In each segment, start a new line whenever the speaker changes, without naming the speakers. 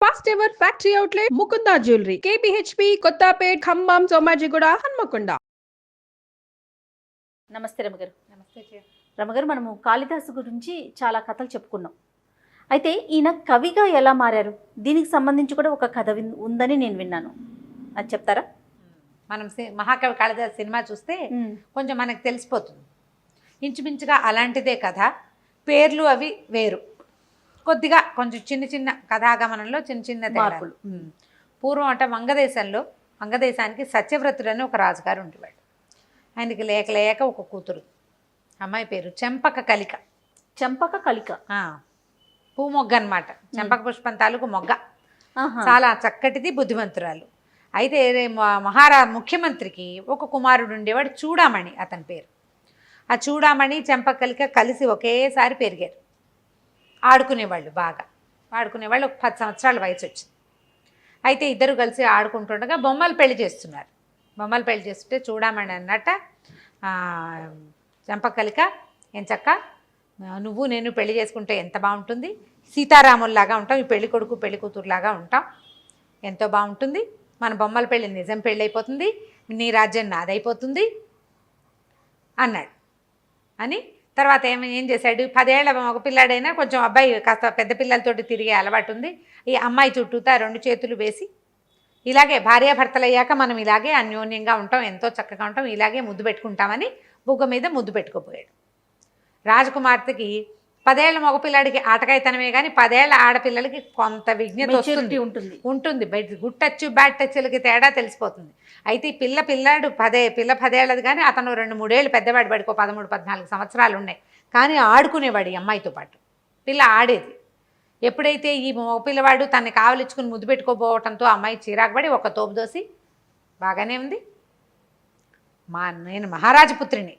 First ever factory outlet Mukunda jewellery KPHB Kothapet Khammam Somajiguda Hanamkonda.
నమస్తే రమగారు.
నమస్తే చే
రమగారు, మనము కాళిదాసు గురించి చాలా కథలు చెప్పుకున్నాం. అయితే ఈయన కవిగా ఎలా మారారు, దీనికి సంబంధించి కూడా ఒక కథ ఉందని నేను విన్నాను. అది చెప్తారా?
మనం మహాకవి కాళిదాసు సినిమా చూస్తే కొంచెం మనకు తెలిసిపోతుంది. ఇంచుమించుగా అలాంటిదే కథ, పేర్లు అవి వేరు, కొద్దిగా కొంచెం చిన్న చిన్న కథాగమనంలో చిన్న చిన్న మార్పులు. పూర్వం అంటే వంగదేశానికి సత్యవ్రతుడు అని ఒక రాజుగారు ఉండేవాడు. ఆయనకి లేక లేక ఒక కూతురు, అమ్మాయి పేరు చెంపక కలిక.
చెంపక కలిక
పూ మొగ్గ అనమాట. చెంపక పుష్పం తాలూకు మొగ్గ, చాలా చక్కటిది, బుద్ధిమంతురాలు. అయితే ముఖ్యమంత్రికి ఒక కుమారుడు ఉండేవాడు, చూడామణి అతని పేరు. ఆ చూడామణి చెంపక కలిక కలిసి ఒకేసారి పెరిగారు. ఆడుకునేవాళ్ళు, బాగా ఆడుకునేవాళ్ళు. ఒక 10 సంవత్సరాల వయసు వచ్చింది. అయితే ఇద్దరు కలిసి ఆడుకుంటుండగా బొమ్మలు పెళ్లి చేస్తున్నారు. బొమ్మలు పెళ్లి చేస్తుంటే చూడామణి అన్నట్ట, చెంపకలిక ఎంచక్క నువ్వు నేను పెళ్లి చేసుకుంటే ఎంత బాగుంటుంది, సీతారాముల్లాగా ఉంటాం, ఈ పెళ్లి కొడుకు పెళ్లి కూతురులాగా ఉంటాం, ఎంతో బాగుంటుంది, మన బొమ్మల పెళ్లి నిజం పెళ్ళి అయిపోతుంది, నీ రాజ్యం నాదైపోతుంది అన్నాడు. అని తర్వాత ఏం చేశాడు, 10 ఏళ్ల ఒక పిల్లాడైనా కొంచెం అబ్బాయి కాస్త పెద్ద పిల్లలతోటి తిరిగే అలవాటు ఉంది. ఈ అమ్మాయి చుట్టూతా 2 చేతులు వేసి, ఇలాగే భార్యాభర్తలు అయ్యాక మనం ఇలాగే అన్యోన్యంగా ఉంటాం, ఎంతో చక్కగా ఉంటాం, ఇలాగే ముద్దు పెట్టుకుంటామని బుగ్గ మీద ముద్దు పెట్టుకోపోయాడు. రాజకుమార్తెకి 10 ఏళ్ల మగపిల్లాడికి ఆటకాయతనమే కానీ 10 ఏళ్ల ఆడపిల్లలకి కొంత విజ్ఞత ఉంటుంది. బయట గుడ్ టచ్ బ్యాడ్ టచ్లకి తేడా తెలిసిపోతుంది. అయితే ఈ పిల్లాడు 10 ఏళ్ళది కానీ అతను 2-3 ఏళ్ళు పెద్దవాడు, వాడికి 13-14 సంవత్సరాలు ఉన్నాయి. కానీ ఆడుకునేవాడు ఈ అమ్మాయితో పాటు. పిల్ల ఆడేది. ఎప్పుడైతే ఈ మగపిల్లవాడు తనని కావలించుకుని ముద్దు పెట్టుకోపోవటంతో అమ్మాయి చిరాకుపడి ఒక తోపు దోసి, బాగానే ఉంది, నేను మహారాజపుత్రిని,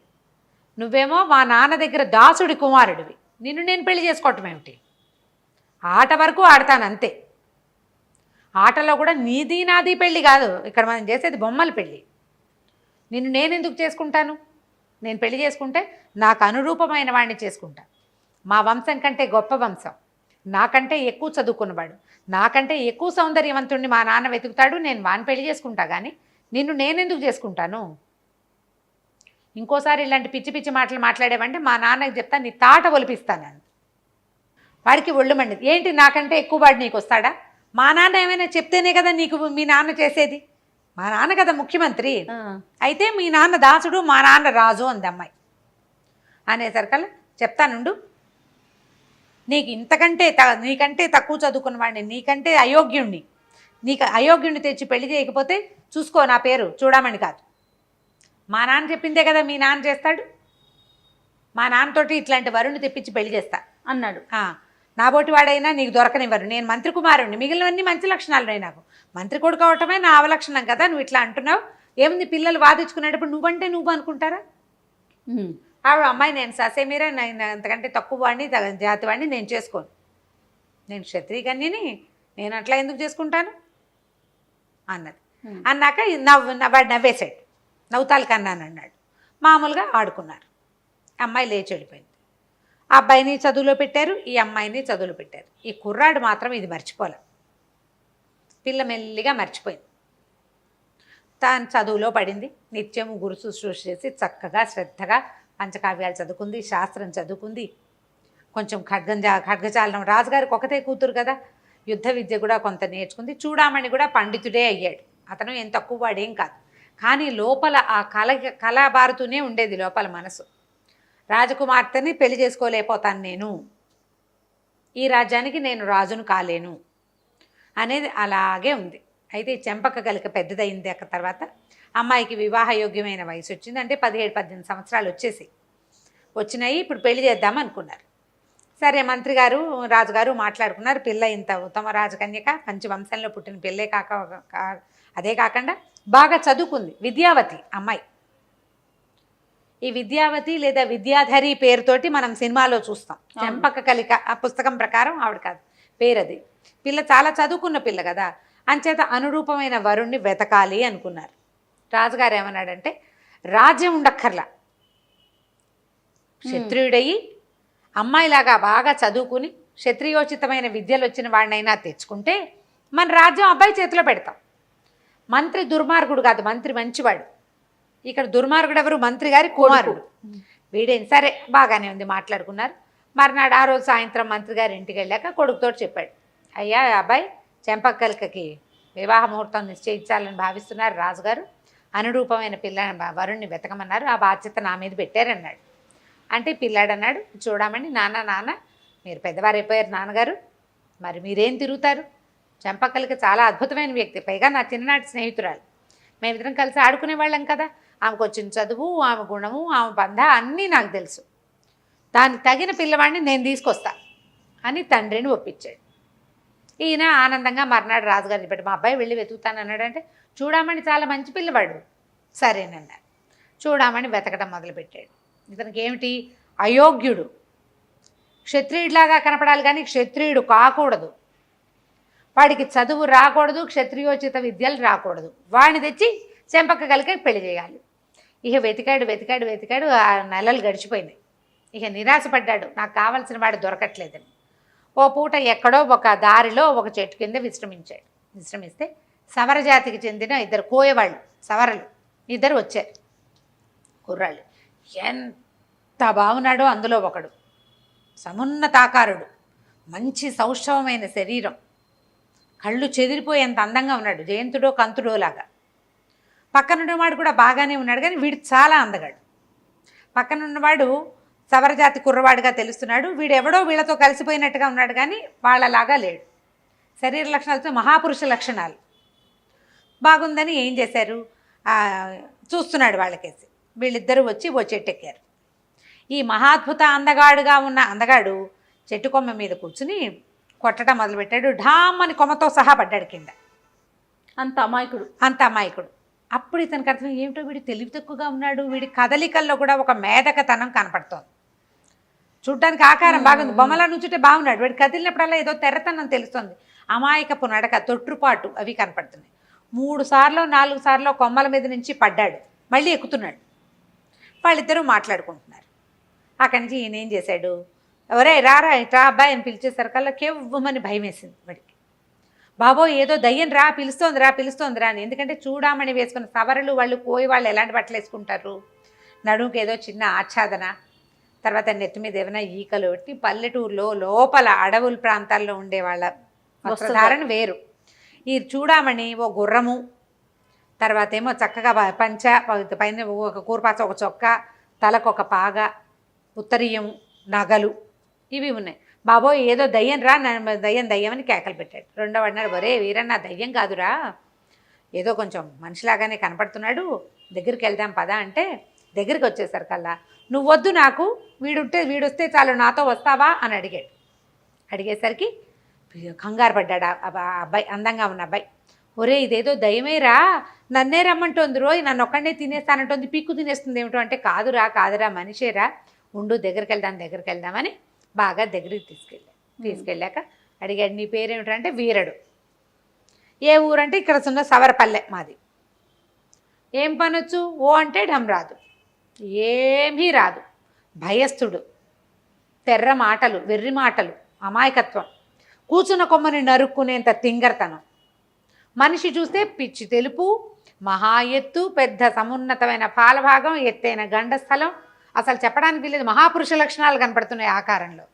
నువ్వేమో మా నాన్న దగ్గర దాసుడి కుమారుడివి, నిన్ను నేను పెళ్లి చేసుకోవటం ఏమిటి, ఆట వరకు ఆడతాను అంతే, ఆటలో కూడా నీది నాది పెళ్ళి కాదు, ఇక్కడ మనం చేసేది బొమ్మల పెళ్ళి, నిన్ను నేను ఎందుకు చేసుకుంటాను, నేను పెళ్లి చేసుకుంటే నాకు అనురూపమైన వాడిని చేసుకుంటా, మా వంశం కంటే గొప్ప వంశం, నాకంటే ఎక్కువ చదువుకున్నవాడు, నాకంటే ఎక్కువ సౌందర్యవంతుడిని మా నాన్న వెతుకుతాడు, నేను వాడిని పెళ్లి చేసుకుంటా, కానీ నిన్ను నేనెందుకు చేసుకుంటాను, ఇంకోసారి ఇలాంటి పిచ్చి పిచ్చి మాటలు మాట్లాడేవంటే మా నాన్నకి చెప్తా, నీ తాట ఒలిపిస్తాను. వాడికి ఒళ్ళు మండిది. ఏంటి నాకంటే ఎక్కువ వాడు నీకు వస్తాడా, మా నాన్న ఏమైనా చెప్తేనే కదా నీకు మీ నాన్న చేసేది, మా నాన్న కదా ముఖ్యమంత్రి, అయితే మీ నాన్న దాసుడు మా నాన్న రాజు అంది అమ్మాయి. అనేసరికల్లా చెప్తానుండు, నీకంటే తక్కువ చదువుకున్న వాడిని, నీకంటే అయోగ్యుణ్ణి, నీకు అయోగ్యుణ్ణి తెచ్చి పెళ్లి చేయకపోతే చూసుకో, నా పేరు చూడమని కాదు, మా నాన్న చెప్పిందే కదా మీ నాన్న చేస్తాడు, మా నాన్నతోటి ఇట్లాంటి వరుణ్ణి తెప్పించి పెళ్లి చేస్తా అన్నాడు. నాబోటి వాడైనా నీకు దొరకనివ్వరు, నేను మంత్రి కుమారుణ్ణి, మిగిలినవన్నీ మంచి లక్షణాలున్నాయి, నాకు మంత్రి కొడుకు అవటమే నా అవలక్షణం కదా, నువ్వు ఇట్లా అంటున్నావు, ఏముంది పిల్లలు వాదించుకునేటప్పుడు నువ్వంటే నువ్వు అనుకుంటారా, ఆవిడ అమ్మాయి నేను ససేమీరా, నేను అంతకంటే తక్కువ వాడిని జాతి వాడిని నేను చేసుకోను, నేను క్షత్రియ కన్యని, నేను అట్లా ఎందుకు చేసుకుంటాను అన్నది. అన్నాక వాడు నవ్వేశాడు, నవ్వుతాలు కన్నాను అన్నాడు. మామూలుగా ఆడుకున్నారు. అమ్మాయి లేచి వెళ్ళిపోయింది. ఆ అబ్బాయిని చదువులో పెట్టారు, ఈ అమ్మాయిని చదువులో పెట్టారు. ఈ కుర్రాడు మాత్రం ఇది మర్చిపోలే, పిల్ల మెల్లిగా మర్చిపోయింది. తాను చదువులో పడింది, నిత్యము గురు శుశ్రూష చేసి చక్కగా శ్రద్ధగా పంచకావ్యాలు చదువుకుంది, శాస్త్రం చదువుకుంది, కొంచెం ఖడ్గచాలనం, రాజుగారికి ఒకతే కూతురు కదా, యుద్ధ విద్య కూడా కొంత నేర్చుకుంది. చూడామణి కూడా పండితుడే అయ్యాడు, అతను ఏం తక్కువ వాడేం కాదు, కానీ లోపల ఆ కళాబారుతూనే ఉండేది లోపల మనసు. రాజకుమార్తెని పెళ్లి చేసుకోలేకపోతాను నేను, ఈ రాజ్యానికి నేను రాజును కాలేను అనేది అలాగే ఉంది. అయితే చెంపక కలిక పెద్దదైంది తర్వాత అమ్మాయికి వివాహయోగ్యమైన వయసు వచ్చింది. అంటే 17-18 సంవత్సరాలు వచ్చినాయి. ఇప్పుడు పెళ్లి చేద్దాం అనుకున్నారు. సరే మంత్రి గారు రాజుగారు మాట్లాడుకున్నారు. పిల్ల ఇంత ఉత్తమ రాజకన్యక, మంచి వంశంలో పుట్టిన పిల్లే అదే కాకుండా బాగా చదువుకుంది, విద్యావతి అమ్మాయి. ఈ విద్యావతి లేదా విద్యాధరి పేరుతోటి మనం సినిమాలో చూస్తాం. చెంపక కలిక ఆ పుస్తకం ప్రకారం ఆవిడ కాదు పేరు, అది పిల్ల చాలా చదువుకున్న పిల్ల కదా, అంచేత అనురూపమైన వరుణ్ణి వెతకాలి అనుకున్నారు. రాజుగారు ఏమన్నాడంటే, రాజ్యం ఉండక్కర్లా, క్షత్రియుడయి అమ్మాయిలాగా బాగా చదువుకుని క్షత్రియోచితమైన విద్యలు వచ్చిన వాడినైనా తెచ్చుకుంటే మన రాజ్యం అబ్బాయి చేతిలో పెడతాం. మంత్రి దుర్మార్గుడు కాదు, మంత్రి మంచివాడు. ఇక్కడ దుర్మార్గుడు ఎవరు? మంత్రి గారి కుమారుడు. వీడేం సరే బాగానే ఉంది, మాట్లాడుకున్నారు. మర్నాడు ఆ రోజు సాయంత్రం మంత్రి గారి ఇంటికి వెళ్ళాక కొడుకుతో చెప్పాడు, అయ్యా అబ్బాయి చెంపక్కలకి వివాహ ముహూర్తం నిశ్చయించాలని భావిస్తున్నారు రాజుగారు, అనురూపమైన వరుణ్ణి వెతకమన్నారు, ఆ బాధ్యత నా మీద పెట్టారన్నాడు. అంటే పిల్లాడు అన్నాడు, చూడమని నాన్న మీరు పెద్దవారైపోయారు నాన్నగారు, మరి మీరేం తిరుగుతారు? చెంపక్కలకి చాలా అద్భుతమైన వ్యక్తి, పైగా నా చిన్ననాటి స్నేహితురాలు, మేమిద్దరం కలిసి ఆడుకునే వాళ్ళం కదా. ఆమెకు వచ్చిన చదువు, ఆమె గుణము, ఆమె బంధ అన్నీ నాకు తెలుసు. దానికి తగిన పిల్లవాడిని నేను తీసుకొస్తా అని తండ్రిని ఒప్పించాడు. ఈయన ఆనందంగా మర్నాడు రాజుగారిని పెట్టి మా అబ్బాయి వెళ్ళి వెతుకుతాను అన్నాడంటే, చూడమని చాలా మంచి పిల్లవాడు, సరేనన్నారు. చూడమని వెతకడం మొదలుపెట్టాడు. ఇతనికి ఏమిటి? అయోగ్యుడు, క్షత్రియుడిలాగా కనపడాలి కానీ క్షత్రియుడు కాకూడదు, వాడికి చదువు రాకూడదు, క్షత్రియోచిత విద్యలు రాకూడదు, వాడిని తెచ్చి చెంపక్క కలికి పెళ్లి చేయాలి. ఇక వెతికాడు. ఆ నెలలు గడిచిపోయినాయి. ఇక నిరాశపడ్డాడు, నాకు కావాల్సిన వాడు దొరకట్లేదని. ఓ పూట ఎక్కడో ఒక దారిలో ఒక చెట్టు కింద విశ్రమిస్తే సవర జాతికి చెందిన 2 కోయవాళ్ళు, సవరలు 2 వచ్చారు, కుర్రాళ్ళు. ఎంత బాగున్నాడో అందులో ఒకడు, సమున్నతాకారుడు, మంచి సౌష్ఠవమైన శరీరం, కళ్ళు చెదిరిపోయేంత అందంగా ఉన్నాడు, జయంతుడో కంతుడో లాగా. పక్కనున్నవాడు కూడా బాగానే ఉన్నాడు కానీ వీడు చాలా అందగాడు. పక్కనున్నవాడు సవరజాతి కుర్రవాడిగా తెలుస్తున్నాడు, వీడెవడో వీళ్ళతో కలిసిపోయినట్టుగా ఉన్నాడు కానీ వాళ్ళలాగా లేడు. శరీర లక్షణాలతో మహాపురుష లక్షణాలు. బాగుందని ఏం చేశారు, చూస్తున్నాడు వాళ్ళకేసి. వీళ్ళిద్దరూ వచ్చి ఓ చెట్టు ఎక్కారు. ఈ మహాద్భుత అందగాడుగా ఉన్న అందగాడు చెట్టు కొమ్మ మీద కూర్చుని కొట్టడం మొదలుపెట్టాడు. ఢామ్మని కొమ్మతో సహా పడ్డాడు కింద.
అంత అమాయకుడు. అప్పుడు ఇతనికి అర్థం, ఏమిటో వీడు తెలివి తక్కువగా ఉన్నాడు, వీడి కదలికల్లో కూడా ఒక మేధకతనం కనపడుతోంది. చూడ్డానికి ఆకారం బాగుంది, బొమ్మలా నుంచుంటే బాగున్నాడు, వీడు కదిలినప్పుడల్లా ఏదో తెరతనం తెలుస్తుంది. అమాయకపు నడక, తొట్టుపాటు అవి కనపడుతున్నాయి. 3 సార్లు 4 సార్లు కొమ్మల మీద నుంచి పడ్డాడు, మళ్ళీ ఎక్కుతున్నాడు. వాళ్ళిద్దరూ మాట్లాడుకుంటున్నారు. అక్కడి నుంచి ఈయన ఏం చేశాడు, ఎవరే రారా ఇట్రా అబ్బాయి అని పిలిచేసరికల్లా కేవ్వమని భయం వేసింది వాడికి. బాబో ఏదో దయ్యం రా పిలుస్తోందిరా అని. ఎందుకంటే చూడామని వేసుకున్న సవరలు వాళ్ళు కోయి వాళ్ళు ఎలాంటి బట్టలు వేసుకుంటారు, నడుముకి ఏదో చిన్న ఆచ్ఛాదన, తర్వాత నెత్తి మీద ఏమైనా ఈకలు పెట్టి, పల్లెటూరులో లోపల అడవుల ప్రాంతాల్లో ఉండే వాళ్ళ వస్త్రధారణ వేరు. ఈ చూడామణి ఓ గుర్రము, తర్వాత ఏమో చక్కగా పంచ, పైన ఒక కూరపాచ, ఒక చొక్క, తలకు ఒక పాగ, ఉత్తరీయం, నగలు ఇవి ఉన్నాయి. బాబోయ్ ఏదో దయ్యం రా, దయ్యం అని కేకలు పెట్టాడు. రెండో అన్నాడు, ఒరే వీరన్న దయ్యం కాదురా, ఏదో కొంచెం మనిషిలాగానే కనపడుతున్నాడు, దగ్గరికి వెళ్దాం పదా అంటే, దగ్గరికి వచ్చేసరికల్లా నువ్వు వద్దు నాకు, వీడొస్తే చాలు నాతో వస్తావా అని అడిగాడు. అడిగేసరికి కంగారు పడ్డాడు అబ్బాయి, అందంగా ఉన్న అబ్బాయి. ఒరే ఇదేదో దయ్యమేరా, నన్నే రమ్మంటోంది రోయ్, నన్ను ఒక్కడనే తినేస్తానంటోంది, పిక్కు తినేస్తుంది ఏమిటో అంటే, కాదురా మనిషేరా, ఉండు దగ్గరికి వెళ్దామని బాగా దగ్గరికి తీసుకెళ్ళాక అడిగాడు, నీ పేరేమిటంటే వీరడు. ఏ ఊరంటే ఇక్కడ ఉన్న సవరపల్లె మాది. ఏం పనొచ్చు? ఓ అంటే ఢమ్ రాదు, ఏమీ రాదు, భయస్థుడు, తెర్ర మాటలు, వెర్రి మాటలు, అమాయకత్వం, కూర్చున్న కొమ్మని నరుక్కునేంత తింగర్తనం, మనిషి చూస్తే పిచ్చి తెలుపు, మహా ఎత్తు, పెద్ద సమున్నతమైన పాలభాగం, ఎత్తైన గండస్థలం, అసలు చెప్పడానికి లేదు, మహాపురుష లక్షణాలు కనపడుతున్నాయి ఆకారంలో.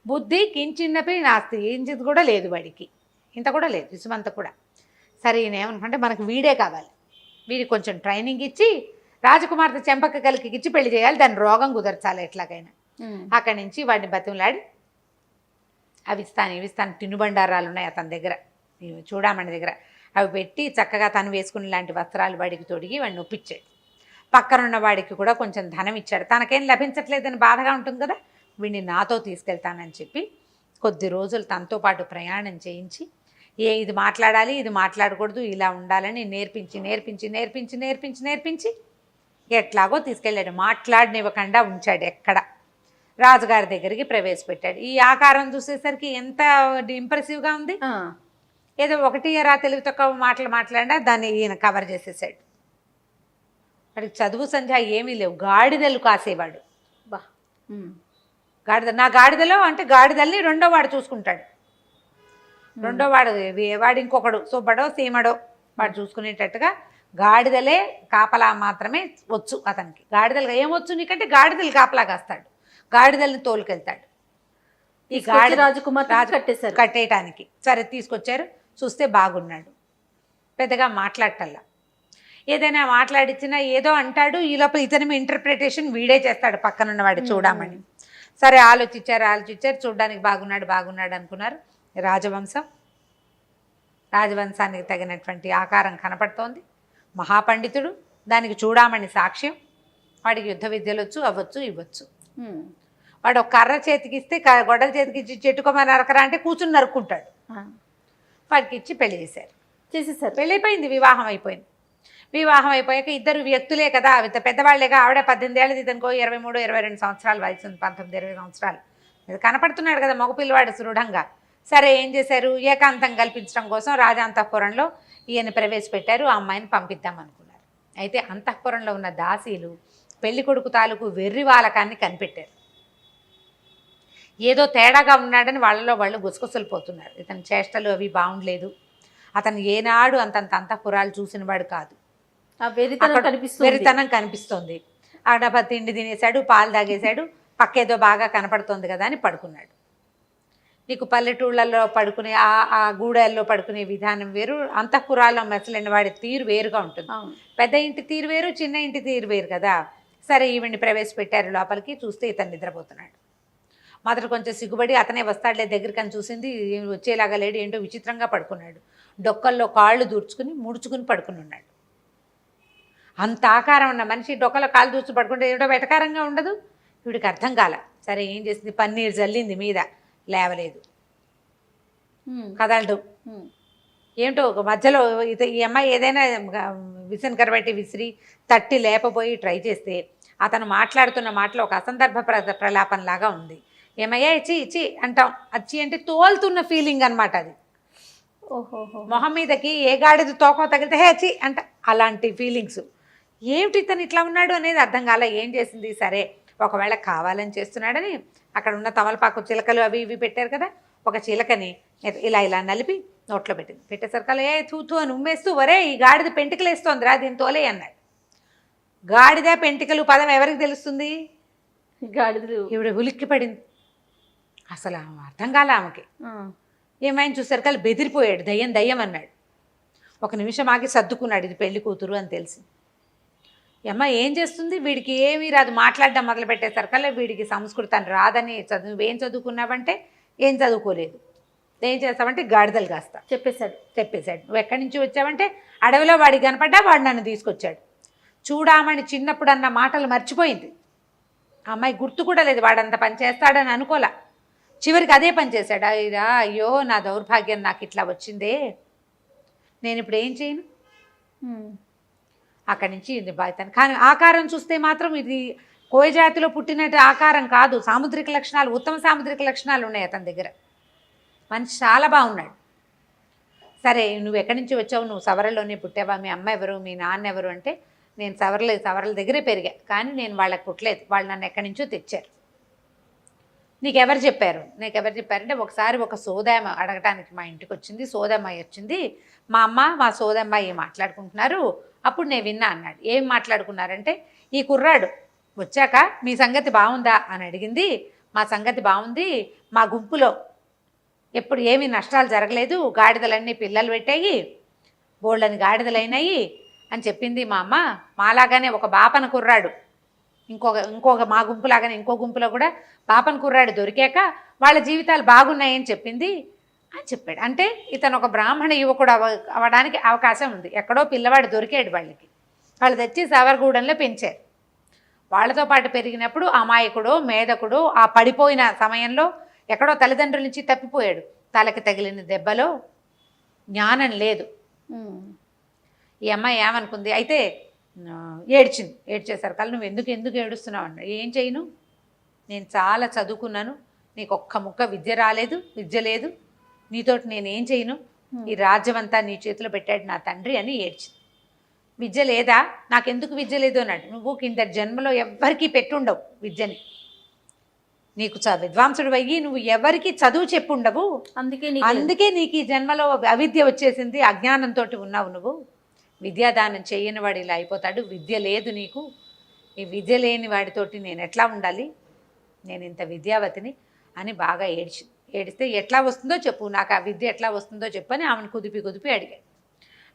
బుద్ధి కించిన్నపై నాస్తి, ఏంచిది కూడా లేదు వాడికి, ఇంత కూడా లేదు, ఇసుమంత కూడా. సరే ఈయన ఏమనుకుంటే మనకు వీడే కావాలి, వీడికి కొంచెం ట్రైనింగ్ ఇచ్చి రాజకుమార్తె చెంపక్క కలికి ఇచ్చి పెళ్లి చేయాలి, దాని రోగం కుదర్చాలి ఎట్లాగైనా. అక్కడి నుంచి వాడిని బతిమలాడి అవి ఇస్తాను తినుబండారాలు ఉన్నాయి అతని దగ్గర, చూడమని దగ్గర, అవి పెట్టి చక్కగా తను వేసుకునే లాంటి వస్త్రాలు వాడికి తొడిగి వాడిని ఒప్పించాడు. పక్కనున్న వాడికి కూడా కొంచెం ధనం ఇచ్చాడు. తనకేం లభించట్లేదని బాధగా ఉంటుంది కదా, వీడిని నాతో తీసుకెళ్తానని చెప్పి కొద్ది రోజులు తనతో పాటు ప్రయాణం చేయించి, ఇది మాట్లాడాలి, ఇది మాట్లాడకూడదు, ఇలా ఉండాలని నేర్పించి ఎట్లాగో తీసుకెళ్ళాడు. మాట్లాడనివ్వకుండా ఉంచాడు. ఎక్కడ రాజుగారి దగ్గరికి ప్రవేశపెట్టాడు. ఈ ఆకారం చూసేసరికి ఎంత ఇంప్రెసివ్గా ఉంది. ఏదో ఒకటి తెలివి తక్కువ మాట్లాడినా దాన్ని ఈయన కవర్ చేసేసాడు. వాడికి చదువు సంధ్య ఏమీ లేవు, గాడిదలు కాసేవాడు. నా గాడిదలో అంటే గాడిదల్ని రెండో వాడు చూసుకుంటాడు.
రెండో వాడు ఇంకొకడు సుబ్బడో సీమడో వాడు చూసుకునేటట్టుగా గాడిదలే కాపలా మాత్రమే వచ్చు అతనికి. గాడిదలు ఏమొచ్చు నీకంటే గాడిదలు కాపలా కాస్తాడు, గాడిదల్ని తోలుకెళ్తాడు. ఈ గాడి కట్టేయటానికి సరే తీసుకొచ్చారు. చూస్తే బాగున్నాడు, పెద్దగా మాట్లాడటల్లా. ఏదైనా మాట్లాడిచ్చినా ఏదో అంటాడు, ఈ లోపల ఇతని ఇంటర్ప్రిటేషన్ వీడే చేస్తాడు పక్కనున్నవాడు చూడమని. సరే ఆలోచించారు, చూడడానికి బాగున్నాడు అనుకున్నారు. రాజవంశానికి తగినటువంటి ఆకారం కనపడుతోంది. మహాపండితుడు, దానికి చూడమని సాక్ష్యం. వాడికి యుద్ధ విద్యలు వచ్చు, అవ్వచ్చు ఇవ్వచ్చు. వాడు ఒక కర్ర చేతికి ఇస్తే గొడ్డల చేతికి ఇచ్చి చెట్టుకోమని నరకరా అంటే కూర్చుని నరుక్కుంటాడు. వాడికి ఇచ్చి పెళ్లి చేసేసారు. పెళ్ళి అయిపోయింది, వివాహం అయిపోయింది. వివాహం అయిపోయాక ఇద్దరు వ్యక్తులే కదా, పెద్దవాళ్లేగా. ఆవిడ 18 ఏళ్ళది, ఇతనుకో 23, 22 సంవత్సరాలు వయసు ఉంది, 19, 20 సంవత్సరాలు. ఇది కనపడుతున్నాడు కదా మగ పిల్లవాడు దృఢంగా. సరే ఏం చేశారు, ఏకాంతం కల్పించడం కోసం రాజాంతఃపురంలో ఈయన ప్రవేశపెట్టారు. ఆ అమ్మాయిని పంపిద్దాం అనుకున్నారు. అయితే అంతఃపురంలో ఉన్న దాసీలు పెళ్లి కొడుకు తాలూకు వెర్రి వాలకాన్ని కనిపెట్టారు. ఏదో తేడాగా ఉన్నాడని వాళ్ళలో వాళ్ళు గుసగుసలు పోతున్నారు. ఇతని చేష్టలు అవి బాగుండలేదు. అతను ఏనాడు అంతంత అంతఃపురాలు చూసిన వాడు కాదు. వెరితనం కనిపిస్తోంది. ఆడ తిండి తినేశాడు, పాలు తాగేశాడు, పక్కేదో బాగా కనపడుతోంది కదా అని పడుకున్నాడు. నీకు పల్లెటూళ్ళల్లో పడుకునే ఆ గూడెల్లో పడుకునే విధానం వేరు, అంతఃపురాల్లో మెసలిన వాడి తీరు వేరుగా ఉంటుంది. పెద్ద ఇంటి తీరు వేరు, చిన్న ఇంటి తీరు వేరు కదా. సరే ఈవిడ్ని ప్రవేశపెట్టారు లోపలికి. చూస్తే ఇతను నిద్రపోతున్నాడు. మొదట కొంచెం సిగ్గుపడి అతనే వస్తాడులే దగ్గరికి అని చూసింది. వచ్చేలాగా లేడు, ఏంటో విచిత్రంగా పడుకున్నాడు. డొక్కల్లో కాళ్ళు దూర్చుకుని ముడుచుకుని పడుకుని ఉన్నాడు. అంత ఆకారం ఉన్న మనిషి డొక్కలో కాళ్ళు దూర్చు పడుకుంటే ఏమిటో వెటకారంగా ఉండదు. వీడికి అర్థం కాల. సరే ఏం చేసింది, పన్నీరు జల్లింది మీద, లేవలేదు, కదలడు. ఏమిటో ఒక మధ్యలో ఈ అమ్మాయి ఏదైనా విసన్ కరబెట్టి విసిరి తట్టి లేపబోయి ట్రై చేస్తే అతను మాట్లాడుతున్న మాటలో ఒక అసందర్భ ప్రలాపంలాగా ఉంది. ఏమయ్యా ఇచ్చి ఇచ్చి అంటాం, అచ్చి అంటే తోలుతున్న ఫీలింగ్ అనమాట అది. మొహం మీదకి ఏ గాడిద తోకో తగిలితే హే చి అంట, అలాంటి ఫీలింగ్స్. ఏమిటి ఇతను ఇట్లా ఉన్నాడు అనేది అర్థం కాల. ఏం చేసింది, సరే ఒకవేళ కావాలని చేస్తున్నాడని అక్కడ ఉన్న తమలపాకు చిలకలు అవి ఇవి పెట్టారు కదా, ఒక చిలకని ఇలా నలిపి నోట్లో పెట్టింది. పెట్టేసరికల్లా ఏ తూతూ అని ఉమ్మేస్తూ, వరే ఈ గాడిద పెంటికలు వేస్తోందిరా, దీని తోలే అన్నాడు. గాడిద పెంటికలు పదం ఎవరికి తెలుస్తుంది,
గాడిదలు.
ఈవిడ ఉలిక్కి పడింది. అసలు అర్థం కాల ఆమెకి. ఏమైనా చూసరికల్లా బెదిరిపోయాడు. దయ్యం అన్నాడు. ఒక నిమిషం ఆగి సర్దుకున్నాడు, ఇది పెళ్లి కూతురు అని తెలిసి. అమ్మ ఏం చేస్తుంది, వీడికి ఏమీ రాదు, మాట్లాడడం మొదలు పెట్టేసరికల్లా వీడికి సంస్కృతం రాదని, నువ్వేం చదువుకున్నావంటే ఏం చదువుకోలేదు, ఏం చేస్తావంటే గాడిదలు కాస్తా చెప్పేశాడు. నువ్వు ఎక్కడి నుంచి వచ్చావంటే అడవిలో వాడికి కనపడ్డా వాడు నన్ను తీసుకొచ్చాడు. చూడామని చిన్నప్పుడు అన్న మాటలు మర్చిపోయింది. అమ్మాయి గుర్తు కూడా లేదు, వాడంత పని చేస్తాడని అనుకోలే. చివరికి అదే పని చేశాడు. అయ్యో నా దౌర్భాగ్యం, నాకు ఇట్లా వచ్చిందే, నేను ఇప్పుడు ఏం చేయను. అక్కడి నుంచి ఇది బాధ్యత. కానీ ఆకారం చూస్తే మాత్రం ఇది కోయ జాతిలో పుట్టినట్టు ఆకారం కాదు. సాముద్రిక లక్షణాలు, ఉత్తమ సాముద్రిక లక్షణాలు ఉన్నాయి అతని దగ్గర. మనిషి చాలా బాగున్నాడు. సరే నువ్వు ఎక్కడి నుంచి వచ్చావు, నువ్వు సవరలోనే పుట్టావా, మీ అమ్మ ఎవరు, మీ నాన్న ఎవరు అంటే, నేను సవరల దగ్గరే పెరిగా, కానీ నేను వాళ్ళకి పుట్టలేదు, వాళ్ళు నన్ను ఎక్కడి నుంచో తెచ్చారు. నీకెవరు చెప్పారంటే, ఒకసారి ఒక సోదమ్మ అడగటానికి మా ఇంటికి వచ్చింది. సోదమ్మాయి వచ్చింది, మా అమ్మ మా సోదమ్మాయి మాట్లాడుకుంటున్నారు, అప్పుడు నేను విన్నా అన్నాడు. ఏం మాట్లాడుకున్నారంటే, ఈ కుర్రాడు వచ్చాక మీ సంగతి బాగుందా అని అడిగింది. మా సంగతి బాగుంది, మా గుంపులో ఎప్పుడు ఏమీ నష్టాలు జరగలేదు, గాడిదలన్నీ పిల్లలు పెట్టాయి, బోళ్ళని గాడిదలైనాయి అని చెప్పింది మా అమ్మ. మాలాగానే ఒక బాపన కుర్రాడు, ఇంకొక మా గుంపులాగానే ఇంకో గుంపులో కూడా బాపన కుర్రాడు దొరికాక వాళ్ళ జీవితాలు బాగున్నాయని చెప్పింది అని చెప్పాడు. అంటే ఇతను ఒక బ్రాహ్మణ యువకుడు అవ్వడానికి అవకాశం ఉంది. ఎక్కడో పిల్లవాడు దొరికాడు వాళ్ళకి, వాళ్ళు తెచ్చి సవర్గూడెంలో పెంచారు. వాళ్ళతో పాటు పెరిగినప్పుడు అమాయకుడో మేధకుడో ఆ పడిపోయిన సమయంలో ఎక్కడో తల్లిదండ్రుల నుంచి తప్పిపోయాడు. తలకి తగిలిన దెబ్బలో జ్ఞానం లేదు. ఈ అమ్మాయి ఏమనుకుంది అయితే ఏడ్చింది. ఏడ్చేసరికల్లా నువ్వు ఎందుకు ఏడుస్తున్నావు అన్నాడు. ఏం చేయను, నేను చాలా చదువుకున్నాను, నీకు ఒక్క ముక్క విద్య లేదు, నీతోటి నేనేం చేయను, ఈ రాజ్యం అంతా నీ చేతిలో పెట్టాడు నా తండ్రి అని ఏడ్చింది. విద్య లేదా, నాకెందుకు విద్య లేదు అన్నాడు. నువ్వు కింద జన్మలో ఎవ్వరికీ పెట్టుండవు విద్యని, నీకు విద్వాంసుడు అయ్యి నువ్వు ఎవరికి చదువు చెప్పుండవు, అందుకే నీకు ఈ జన్మలో అవిద్య వచ్చేసింది, అజ్ఞానంతో ఉన్నావు నువ్వు. విద్యాదానం చేయని వాడు ఇలా అయిపోతాడు, విద్య లేదు నీకు, ఈ విద్య లేని వాడితోటి నేను ఎట్లా ఉండాలి, నేను ఇంత విద్యావతిని అని బాగా ఏడిస్తే ఎట్లా వస్తుందో చెప్పు, నాకు ఆ విద్య ఎట్లా వస్తుందో చెప్పు అని ఆమెను కుదిపి అడిగాడు.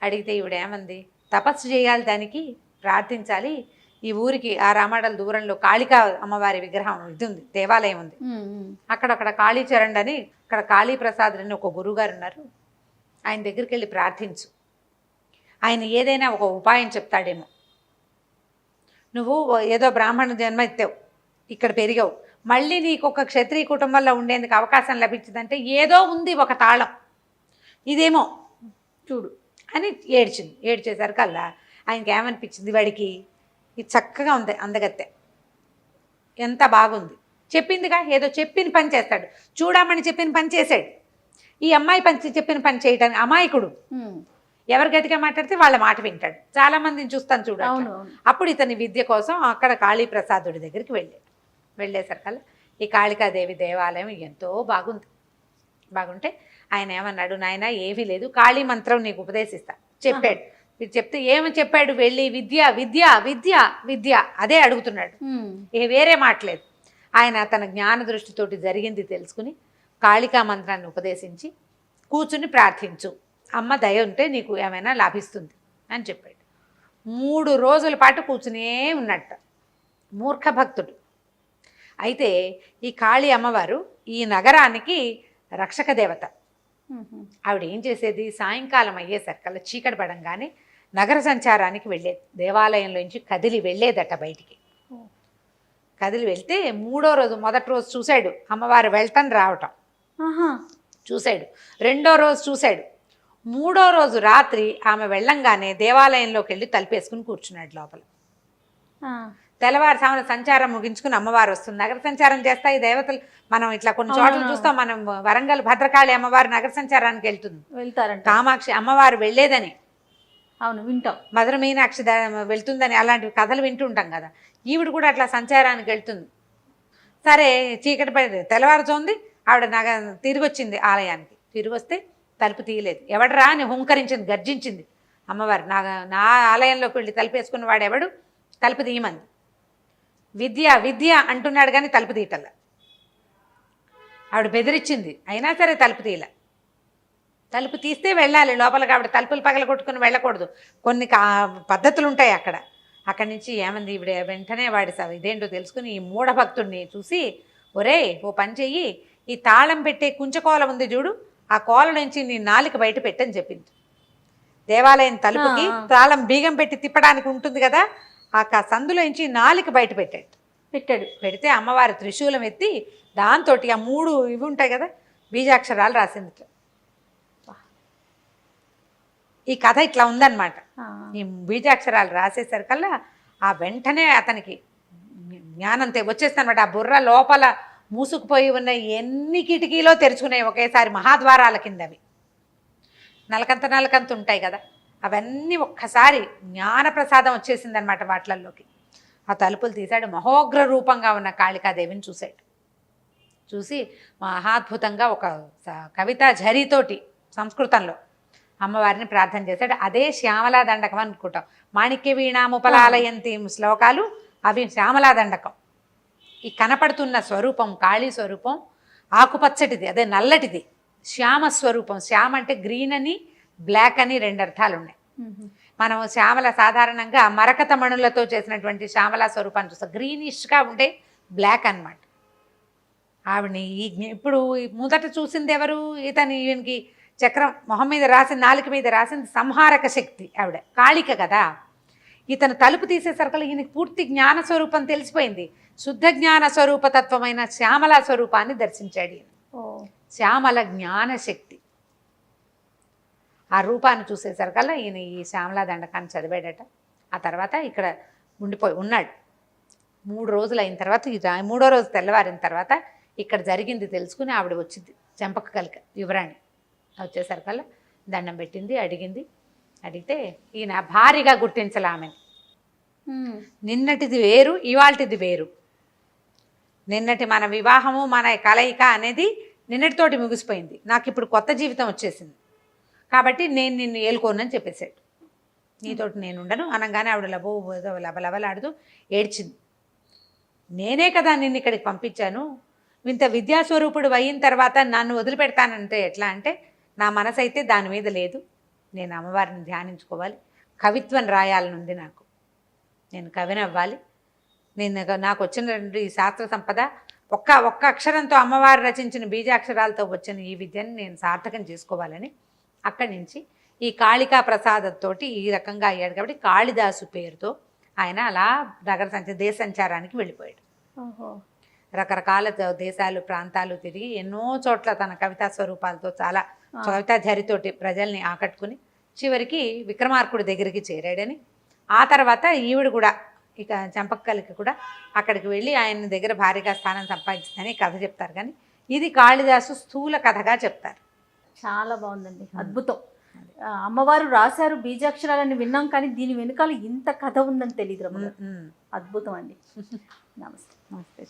అడిగితే ఈవిడేమంది, తపస్సు చేయాలి, దానికి ప్రార్థించాలి, ఈ ఊరికి ఆ రామాడల దూరంలో కాళికా అమ్మవారి విగ్రహం ఇది ఉంది, దేవాలయం ఉంది, అక్కడ కాళీచరణ్ అని, అక్కడ కాళీప్రసాద్ అని ఒక గురువుగారు ఉన్నారు, ఆయన దగ్గరికి వెళ్ళి ప్రార్థించు, ఆయన ఏదైనా ఒక ఉపాయం చెప్తాడేమో. నువ్వు ఏదో బ్రాహ్మణ జన్మ ఎత్తావు, ఇక్కడ పెరిగావు, మళ్ళీ నీకు ఒక క్షత్రియ కుటుంబంలో ఉండేందుకు అవకాశం లభించిందంటే ఏదో ఉంది ఒక తాళం, ఇదేమో చూడు అని ఏడ్చేసరికల్లా ఆయనకి ఏమనిపించింది, వాడికి ఇది చక్కగా ఉంది, అందగత్తె ఎంత బాగుంది, చెప్పిందిగా ఏదో చెప్పిన పని చేస్తాడు, చూడమని చెప్పిన పని చేశాడు. ఈ అమ్మాయి చెప్పిన పని చేయడానికి అమాయకుడు, ఎవరు గట్టిగా మాట్లాడితే వాళ్ళ మాట వింటాడు. చాలా మందిని చూస్తాను చూడండి. అప్పుడు ఇతని విద్య కోసం అక్కడ కాళీప్రసాదుడి దగ్గరికి వెళ్ళేసరికల్లా ఈ కాళికాదేవి దేవాలయం ఎంతో బాగుంటే ఆయన ఏమన్నాడు, నాయన ఏమీ లేదు, కాళీ మంత్రం నీకు ఉపదేశిస్తా చెప్పాడు. ఇది చెప్తే ఏమని చెప్పాడు, వెళ్ళి విద్య విద్య విద్య విద్య అదే అడుగుతున్నాడు, వేరే మాటలేదు. ఆయన తన జ్ఞాన దృష్టితోటి జరిగింది తెలుసుకుని కాళికా మంత్రాన్ని ఉపదేశించి కూర్చుని ప్రార్థించు, అమ్మ దయ ఉంటే నీకు ఏమైనా లాభిస్తుంది అని చెప్పాడు. 3 రోజుల పాటు కూర్చునే ఉన్నట్ట, మూర్ఖ భక్తుడు. అయితే ఈ కాళీ అమ్మవారు ఈ నగరానికి రక్షక దేవత. ఆవిడ ఏం చేసేది, సాయంకాలం అయ్యేసరికల్లా చీకటి పడంగానే నగర సంచారానికి వెళ్ళేది, దేవాలయంలోంచి కదిలి వెళ్ళేదట బయటికి. కదిలి వెళ్తే 3వ రోజు, మొదటి రోజు చూశాడు అమ్మవారు వెళ్ళటం రావటం చూశాడు, 2వ రోజు చూశాడు, 3వ రోజు రాత్రి ఆమె వెళ్ళంగానే దేవాలయంలోకి వెళ్ళి తలుపేసుకుని కూర్చున్నాడు లోపల. తెల్లవారుసామున సంచారం ముగించుకుని అమ్మవారు వస్తుంది, నగర సంచారం చేస్తాయి దేవతలు. మనం ఇట్లా కొన్ని చోట్ల చూస్తాం, మనం వరంగల్ భద్రకాళి అమ్మవారు నగర సంచారానికి వెళ్తారంట, కామాక్షి అమ్మవారు వెళ్ళేదని
వింటాం,
మధుర మీనాక్షి వెళ్తుందని అలాంటి కథలు వింటుంటాం కదా. ఈవిడ కూడా అట్లా సంచారానికి వెళ్తుంది. సరే చీకటి పడి తెల్లవారుతోంది, ఆవిడ తిరిగి వచ్చింది ఆలయానికి. తిరిగి వస్తే తలుపు తీయలేదు. ఎవడరా అని హుంకరించింది, గర్జించింది అమ్మవారు. నా ఆలయంలోకి వెళ్ళి తలుపు వేసుకున్న వాడు ఎవడు, తలుపు తీయమంది. విద్య విద్య అంటున్నాడు కానీ తలుపు తీయటల్లా. ఆవిడ బెదిరించింది, అయినా సరే తలుపు తీయల. తలుపు తీస్తే వెళ్ళాలి లోపలికి, ఆవిడ తలుపులు పగలగొట్టుకుని వెళ్ళకూడదు, కొన్ని పద్ధతులు ఉంటాయి అక్కడ. అక్కడి నుంచి ఏమంది ఈవిడ, వెంటనే వాడి ఇదేంటో తెలుసుకుని ఈ మూఢభక్తుడిని చూసి, ఒరే ఓ పని చెయ్యి, ఈ తాళం పెట్టే కుంచకోల ఉంది చూడు, ఆ కోల నుంచి నీ నాలిక బయట పెట్టని చెప్పింది. దేవాలయం తలుపుకి తాళం బీగం పెట్టి తిప్పడానికి ఉంటుంది కదా, ఆ సందులోంచి నాలిక బయట పెట్టాడు. పెడితే అమ్మవారి త్రిశూలం ఎత్తి దాంతో ఆ 3 ఇవి ఉంటాయి కదా బీజాక్షరాలు రాసింది. ఈ కథ ఇట్లా ఉందన్నమాట. ఈ బీజాక్షరాలు రాసేసరికల్లా ఆ వెంటనే అతనికి జ్ఞానం వచ్చేస్తానమాట. ఆ బుర్ర లోపల మూసుకుపోయి ఉన్న ఎన్ని కిటికీలో తెరుచుకున్నాయి ఒకేసారి, మహాద్వారాల కింద అవి నలకంత ఉంటాయి కదా, అవన్నీ ఒక్కసారి జ్ఞానప్రసాదం వచ్చేసిందనమాట వాటిల్లోకి. ఆ తలుపులు తీశాడు, మహోగ్ర రూపంగా ఉన్న కాళికాదేవిని చూశాడు. చూసి మహాద్భుతంగా ఒక కవితా ఝరీతోటి సంస్కృతంలో అమ్మవారిని ప్రార్థన చేశాడు. అదే శ్యామలా దండకం అనుకుంటాం. మాణిక్య వీణాముపలాలయంతి శ్లోకాలు అవి శ్యామలా దండకం. ఈ కనపడుతున్న స్వరూపం కాళీ స్వరూపం ఆకుపచ్చటిది, అదే నల్లటిది శ్యామస్వరూపం. శ్యామ అంటే గ్రీన్ అని బ్లాక్ అని 2 అర్థాలు ఉన్నాయి. మనం శ్యామల సాధారణంగా మరకత మణులతో చేసినటువంటి శ్యామలా స్వరూపాన్ని చూస్తాం, గ్రీనిష్గా ఉంటే బ్లాక్ అన్నమాట. ఆవిడని ఇప్పుడు మొదట చూసింది ఎవరు, ఈయనకి చక్రం మొహం మీద రాసింది, నాలుక మీద రాసింది సంహారక శక్తి ఆవిడ, కాళిక కదా. ఇతను తలుపు తీసేసరికి ఈయనకి పూర్తి జ్ఞాన స్వరూపం తెలిసిపోయింది. శుద్ధ జ్ఞాన స్వరూపతత్వమైన శ్యామలా స్వరూపాన్ని దర్శించాడు ఈయన. శ్యామల జ్ఞానశక్తి ఆ రూపాన్ని చూసేసరికల్లా ఈయన ఈ శ్యామలా దండకాన్ని చదివాడట. ఆ తర్వాత ఇక్కడ ఉన్నాడు 3 రోజులు అయిన తర్వాత, 3వ రోజు తెల్లవారిన తర్వాత ఇక్కడ జరిగింది తెలుసుకుని ఆవిడ వచ్చింది, చెంపక కలిక యువరాణి. వచ్చేసరికల్లా దండం పెట్టింది, అడిగితే ఈయన భారీగా గుర్తించాలి ఆమెని. నిన్నటిది వేరు, ఇవాళటిది వేరు.
నిన్నటి మన వివాహము మన కలయిక అనేది నిన్నటితోటి ముగిసిపోయింది, నాకు ఇప్పుడు కొత్త జీవితం వచ్చేసింది కాబట్టి నేను నిన్ను ఏలుకోనని చెప్పేశాడు. నీతోటి నేను ఉండను అనగానే ఆవిడ లబలబలాడుతూ ఏడ్చింది. నేనే కదా నిన్ను ఇక్కడికి పంపించాను, ఇంత విద్యాస్వరూపుడు అయిన తర్వాత నన్ను వదిలిపెడతానంటే ఎట్లా అంటే, నా మనసు అయితే దాని మీద లేదు. నేను అమ్మవారిని ధ్యానించుకోవాలి, కవిత్వం రాయాలనుంది నాకు, నేను కవిని అవ్వాలి, నాకు వచ్చినటువంటి ఈ శాస్త్ర సంపద ఒక్క అక్షరంతో అమ్మవారు రచించిన బీజాక్షరాలతో వచ్చిన ఈ విద్యను నేను సార్థకం చేసుకోవాలని అక్కడి నుంచి ఈ కాళికా ప్రసాదంతోటి ఈ రకంగా అయ్యాడు. కాబట్టి కాళిదాసు పేరుతో ఆయన అలా దేశ సంచారానికి వెళ్ళిపోయాడు. రకరకాల దేశాలు ప్రాంతాలు తిరిగి ఎన్నో చోట్ల తన కవితా స్వరూపాలతో చాలా కవితా ఝరితోటి ప్రజల్ని ఆకట్టుకుని చివరికి విక్రమార్కుడి దగ్గరికి చేరాడని, ఆ తర్వాత ఈవిడ కూడా ఇక చంపక్కలకి కూడా అక్కడికి వెళ్ళి ఆయన దగ్గర భారీగా స్థానం సంపాదించిందని కథ చెప్తారు. కానీ ఇది కాళిదాసు స్థూల కథగా చెప్తారు.
చాలా బాగుందండి, అద్భుతం. అమ్మవారు రాశారు బీజాక్షరాలని విన్నాం, కానీ దీని వెనుకాల ఇంత కథ ఉందని తెలియదు. అద్భుతం అండి. నమస్తే.
నమస్తే.